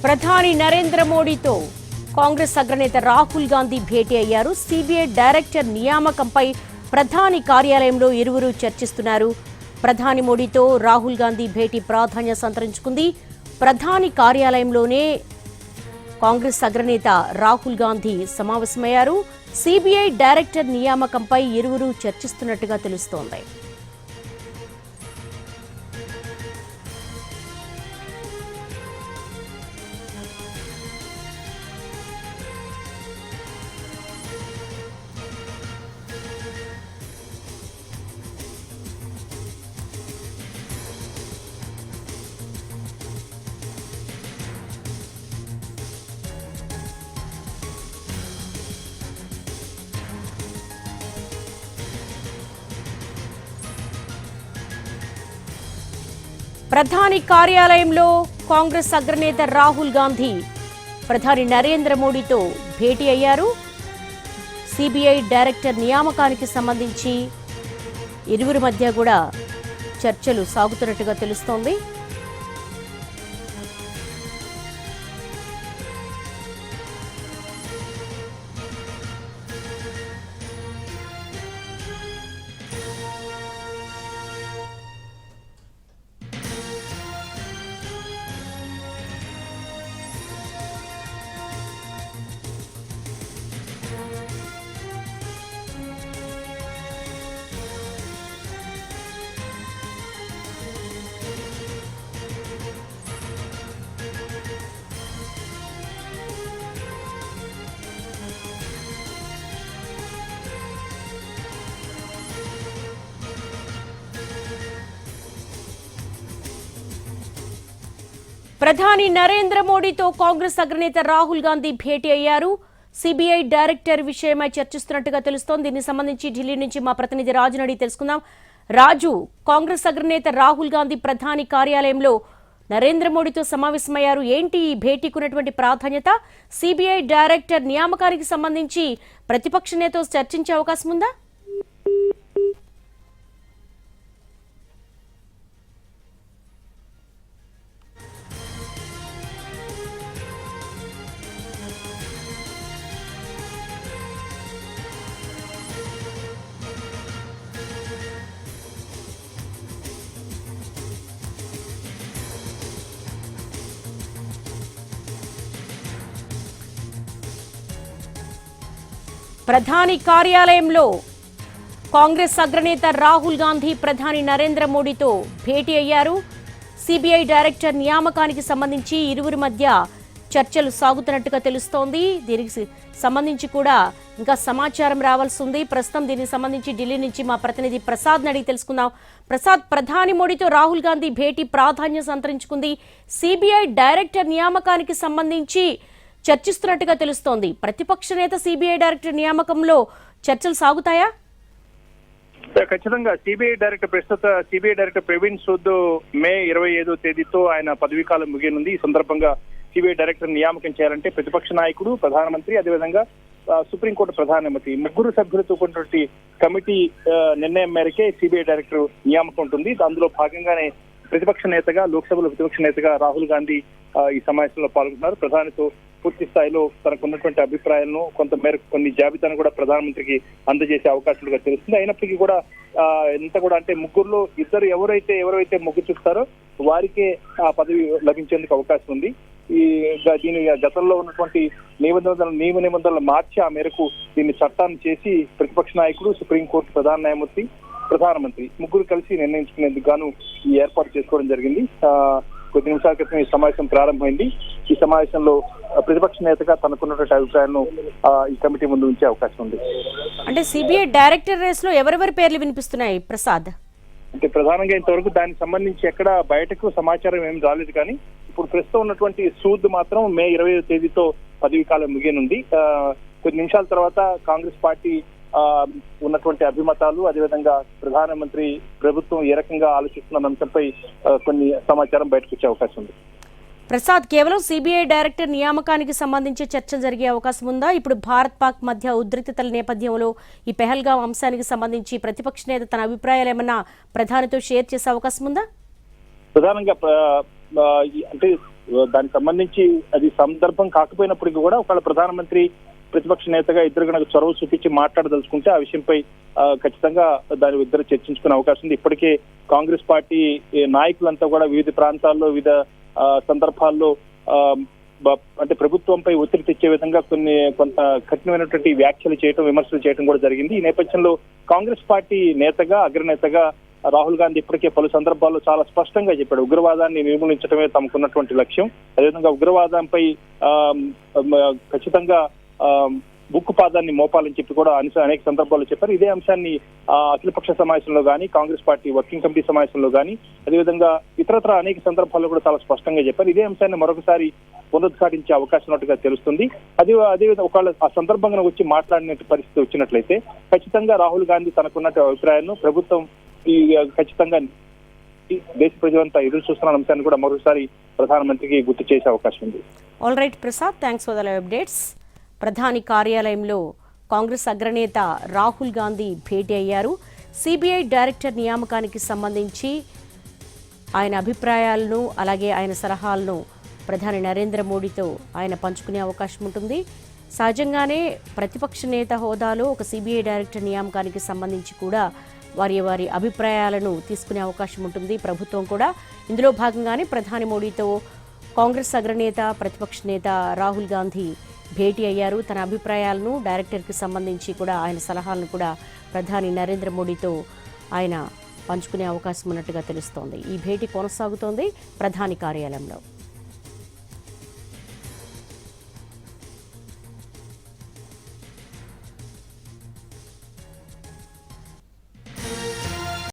ప్రధాని నరేంద్ర మోడీతో కాంగ్రెస్ అగ్రనేత రాహుల్ గాంధీ భేటీ అయ్యారు. సిబిఐ డైరెక్టర్ నియామకంపై ప్రధాని కార్యాలయంలో ఇరువురు చర్చిస్తున్నారు. ప్రధాని మోడీతో రాహుల్ గాంధీ భేటీ ప్రాధాన్యత సంతరించుకుంది. ప్రధాని కార్యాలయంలోనే కాంగ్రెస్ అగ్రనేత రాహుల్ గాంధీ సమావేశమయ్యారు. సిబిఐ డైరెక్టర్ నియామకంపై ఇరువురు చర్చిస్తున్నట్టుగా తెలుస్తోంది. ప్రధాని కార్యాలయంలో కాంగ్రెస్ అగ్రనేత రాహుల్ గాంధీ ప్రధాని నరేంద్ర మోడీతో భేటీ అయ్యారు. సిబిఐ డైరెక్టర్ నియామకానికి సంబంధించి ఇరువురి మధ్య కూడా చర్చలు సాగుతున్నట్టుగా తెలుస్తోంది. ప్రధాని నరేంద్ర మోడీతో కాంగ్రెస్ అగ్రనేత రాహుల్ గాంధీ భేటీ అయ్యారు. సిబిఐ డైరెక్టర్ విషయమై చర్చిస్తున్నట్టుగా తెలుస్తోంది. దీనికి సంబంధించి ఢిల్లీ నుంచి మా ప్రతినిధి రాజును అడిగి తెలుసుకుందాం. రాజు, కాంగ్రెస్ అగ్రనేత రాహుల్ గాంధీ ప్రధాని కార్యాలయంలో నరేంద్ర మోడీతో సమావేశమయ్యారు. ఏంటి ఈ భేటీకి ఉన్నటువంటి ప్రాధాన్యత? సిబిఐ డైరెక్టర్ నియామకానికి సంబంధించి ప్రతిపక్ష నేతతో చర్చించే అవకాశం ఉందా? ప్రధాని కార్యాలయంలో కాంగ్రెస్ అగ్రనేత రాహుల్ గాంధీ ప్రధాని నరేంద్ర మోడీతో భేటీ అయ్యారు. సిబిఐ డైరెక్టర్ నియామకానికి సంబంధించి ఇరువురి మధ్య చర్చలు సాగుతున్నట్టుగా తెలుస్తోంది. దీనికి సంబంధించి కూడా ఇంకా సమాచారం రావాల్సి ఉంది. ప్రస్తుతం దీనికి సంబంధించి ఢిల్లీ నుంచి మా ప్రతినిధి ప్రసాద్ అడిగి తెలుసుకుందాం. ప్రసాద్, ప్రధాని మోడీతో రాహుల్ గాంధీ భేటీ ప్రాధాన్యత సంతరించుకుంది. సిబిఐ డైరెక్టర్ నియామకానికి సంబంధించి చర్చిస్తున్నట్టుగా తెలుస్తోంది. ప్రతిపక్ష నేత సిబిఐ డైరెక్టర్ నియామకంలో చర్చలు సాగుతాయా? ఖచ్చితంగా సిబిఐ డైరెక్టర్ ప్రవీణ్ సూద్ మే 25వ తేదీతో ఆయన పదవీకాలం ముగియనుంది. ఈ సందర్భంగా సిబిఐ డైరెక్టర్ నియామకం చేయాలంటే ప్రతిపక్ష నాయకుడు, ప్రధానమంత్రి, అదేవిధంగా సుప్రీంకోర్టు ప్రధానమంత్రి ముగ్గురు సభ్యులతో కూడినటువంటి కమిటీ నిర్ణయం మేరకే సిబిఐ డైరెక్టర్ నియామకం ఉంటుంది. అందులో భాగంగానే ప్రతిపక్ష నేతగా, లోక్సభలో ప్రతిపక్ష నేతగా రాహుల్ గాంధీ ఈ సమావేశంలో పాల్గొంటున్నారు. ప్రధానితో పూర్తి స్థాయిలో తనకు ఉన్నటువంటి అభిప్రాయాలను కొంత మేరకు కొన్ని జాబితాను కూడా ప్రధానమంత్రికి అందజేసే అవకాశాలుగా తెలుస్తుంది. అయినప్పటికీ కూడా ఎంత కూడా అంటే ముగ్గురులో ఇద్దరు ఎవరైతే మొగ్గు చూస్తారో వారికే ఆ పదవి లభించేందుకు అవకాశం ఉంది. దీని గతంలో ఉన్నటువంటి నియమ నిబంధనలు మార్చి ఆ మేరకు దీన్ని చట్టాన్ని చేసి ప్రతిపక్ష నాయకుడు, సుప్రీంకోర్టు ప్రధాన న్యాయమూర్తి, ప్రధానమంత్రి ముగ్గురు కలిసి నిర్ణయించుకునేందుకు గాను ఈ ఏర్పాటు చేసుకోవడం జరిగింది. కొద్ది నిమిషాల క్రితం ఈ సమావేశం ప్రారంభమైంది. ఈ సమావేశంలో ప్రతిపక్ష నేతగా తనకున్నటువంటి అభిప్రాయాలను ఈ కమిటీ ముందు ఉంచే అవకాశం ఉంది. అంటే సిబిఐ డైరెక్టర్ రేస్ లో ఎవరెవరి పేర్లు వినిపిస్తున్నాయి ప్రసాద్? అంటే ప్రధానంగా ఇంతవరకు దానికి సంబంధించి ఎక్కడ బయటకు సమాచారం ఏం రాలేదు. కానీ ఇప్పుడు ప్రస్తుతం ఉన్నటువంటి సూద్ మాత్రం మే 20వ తేదీతో పదవీకాలం ముగియనుంది. కొద్ది నిమిషాల తర్వాత కాంగ్రెస్ పార్టీ ఉన్నటువంటి అభిమతాలు, అదేవిధంగా ప్రధానమంత్రి ప్రభుత్వం ఏ రకంగా ఆలోచిస్తున్న అంశంపై కొన్ని సమాచారం బయటకు వచ్చే అవకాశం ఉంది. ప్రసాద్, కేవలం సిబిఐ డైరెక్టర్ నియామకానికి సంబంధించి చర్చ జరిగే అవకాశం ఉందా? ఇప్పుడు భారత్ పాక్ మధ్య ఉద్రిక్తతల నేపథ్యంలో ఈ పెహల్గాం అంశానికి సంబంధించి ప్రతిపక్ష నేత తన అభిప్రాయాలు ఏమన్నా ప్రధానితో షేర్ చేసే అవకాశం ఉందా? ప్రధానంగా అంటే దానికి సంబంధించి అది సందర్భం కాకపోయినప్పటికీ కూడా ఒకవేళ ప్రధానమంత్రి ప్రతిపక్ష నేతగా ఇద్దరు కనుక చొరవ చూపించి మాట్లాడదలుచుకుంటే ఆ విషయంపై ఖచ్చితంగా దాని ఇద్దరు చర్చించుకునే అవకాశం ఉంది. ఇప్పటికే కాంగ్రెస్ పార్టీ నాయకులంతా కూడా వివిధ ప్రాంతాల్లో వివిధ సందర్భాల్లో అంటే ప్రభుత్వంపై ఒత్తిడి తెచ్చే విధంగా కొంత కఠినమైనటువంటి వ్యాఖ్యలు చేయడం, విమర్శలు చేయడం కూడా జరిగింది. ఈ నేపథ్యంలో కాంగ్రెస్ పార్టీ నేతగా అగ్రనేతగా రాహుల్ గాంధీ ఇప్పటికే పలు సందర్భాల్లో చాలా స్పష్టంగా చెప్పాడు, ఉగ్రవాదాన్ని నిర్మూలించడమే తమకున్నటువంటి లక్ష్యం. అదేవిధంగా ఉగ్రవాదంపై ఖచ్చితంగా ఉక్కుపాదాన్ని మోపాలని చెప్పి కూడా అనేక సందర్భాల్లో చెప్పారు. ఇదే అంశాన్ని అఖిలపక్ష సమావేశంలో కానీ, కాంగ్రెస్ పార్టీ వర్కింగ్ కమిటీ సమావేశంలో కానీ, అదేవిధంగా ఇతరత్ర అనేక సందర్భాల్లో కూడా చాలా స్పష్టంగా చెప్పారు. ఇదే అంశాన్ని మరొకసారి పునరుద్ఘాటించే అవకాశం ఉన్నట్టుగా తెలుస్తుంది. అదేవిధంగా ఒకవేళ ఆ సందర్భంగా వచ్చి మాట్లాడిన పరిస్థితి వచ్చినట్లయితే ఖచ్చితంగా రాహుల్ గాంధీ తనకున్న అభిప్రాయాలను ప్రభుత్వం ఖచ్చితంగా దేశ ప్రజలంతా ఎదురు చూస్తున్న అంశాన్ని కూడా మరోసారి ప్రధానమంత్రికి గుర్తు చేసే అవకాశం ఉంది. All right Prasad, thanks for the live updates. ప్రధాని కార్యాలయంలో కాంగ్రెస్ అగ్రనేత రాహుల్ గాంధీ భేటీ అయ్యారు. సిబిఐ డైరెక్టర్ నియామకానికి సంబంధించి ఆయన అభిప్రాయాలను అలాగే ఆయన సలహాలను ప్రధాని నరేంద్ర మోడీతో ఆయన పంచుకునే అవకాశం ఉంటుంది. సహజంగానే ప్రతిపక్ష నేత హోదాలో ఒక సిబిఐ డైరెక్టర్ నియామకానికి సంబంధించి కూడా వారి అభిప్రాయాలను తీసుకునే అవకాశం ఉంటుంది ప్రభుత్వం కూడా. ఇందులో భాగంగానే ప్రధాని మోడీతో కాంగ్రెస్ అగ్రనేత ప్రతిపక్ష నేత రాహుల్ గాంధీ భేటీ అయ్యారు. తన అభిప్రాయాలను డైరెక్టర్కి సంబంధించి కూడా ఆయన సలహాలను కూడా ప్రధాని నరేంద్ర మోడీతో ఆయన పంచుకునే అవకాశం ఉన్నట్టుగా తెలుస్తోంది. ఈ భేటీ కొనసాగుతోంది ప్రధాని కార్యాలయంలో.